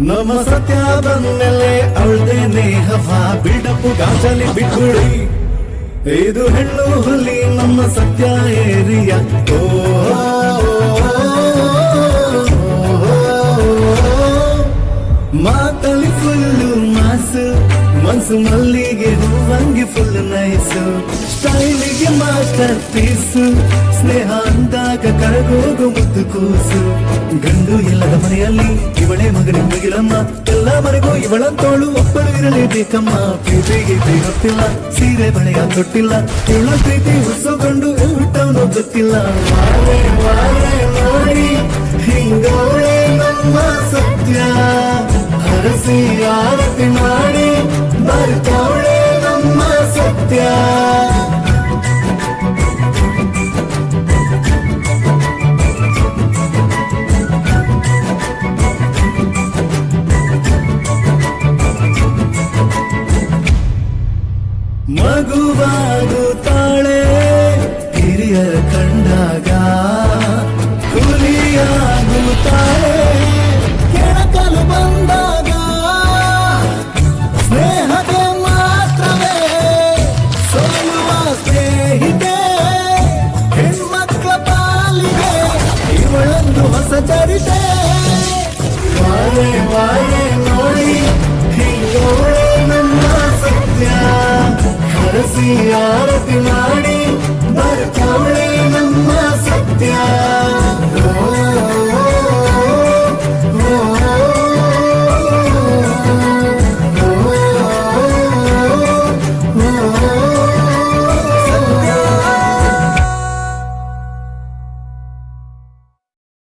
ನಮ್ಮ ಸತ್ಯ ಬಂದ್ಮೇಲೆ ಅವಳ್ದೇನೆ ಹವಾ ಬಿಲ್ಡಪ್ಪು ಗಾಜಲಿ ಬಿಟ್ಬಿಡಿ ಇದು ಹೆಣ್ಣು ಹುಲಿ ನಮ್ಮ ಸತ್ಯ ಏರಿಯಾ ಮಾತಲ್ಲಿ ಫುಲ್ಲು ಮಾಸು ಮನ್ಸು ಮಲ್ಲಿಗೆ ಹೂವಂಗಿ ಫುಲ್ ನೈಸು ಸ್ಟೈಲಿಗೆ ಮಾಸ್ಟರ್ ಪೀಸು ಸ್ನೇಹ ಅಂದಾಗ ಕರಗೋಗು ಮುದ್ದು ಕೂಸು ಗಂಡು ಎಲ್ಲದ ಮನೆಯಲ್ಲಿ ಇವಳೆ ಮಗನ ಮುಗಿಲಮ್ಮ ಎಲ್ಲ ಮನೆಗೂ ಇವಳಂತೋಳು ಒಬ್ಬಳು ಇರಲೇಬೇಕಮ್ಮ ಪ್ರೀತಿಗೆ ಗೊತ್ತಿಲ್ಲ ಸೀರೆ ಬಳೆಯ ತೊಟ್ಟಿಲ್ಲ ಇವಳ ಪ್ರೀತಿ ಹುಡ್ಸೋಕೊಂಡು ಹುಟ್ಟವನು ಗೊತ್ತಿಲ್ಲ ವಾರೆ ವಾರೆ ನೋಡಿ ಹಿಂಗೋಳೆ ನಮ್ಮ ಸತ್ಯ ಹರಸಿ ಆರತಿ ಮಾಡಿ ಬರ್ತಾವಳೆ ನಮ್ಮ ಸತ್ಯ ಮಗುವಾಗುತ್ತಾಳೆ ಹಿರಿಯರ ಕಂಡಾಗ ಹುಲಿಯಾಗುತ್ತಾಳೆ ಕೆಣಕಲು ಬಂದಾಗ ಸ್ನೇಹಕ್ಕೆ ಮಾತ್ರವೇ ಸೋಲುವ ಸ್ನೇಹಿತೆ ಹೆಣ್ಮಕ್ಳ ಪಾಲಿಗೆ ಇವಳೊಂದು ಹೊಸ ಚರಿತೆ ವಾರೆ ವಾರೆ ನೋಡಿ ಹಿಂಗೋಳೆ ನಮ್ಮ ಸತ್ಯ ಹರಸಿ ಆರತಿ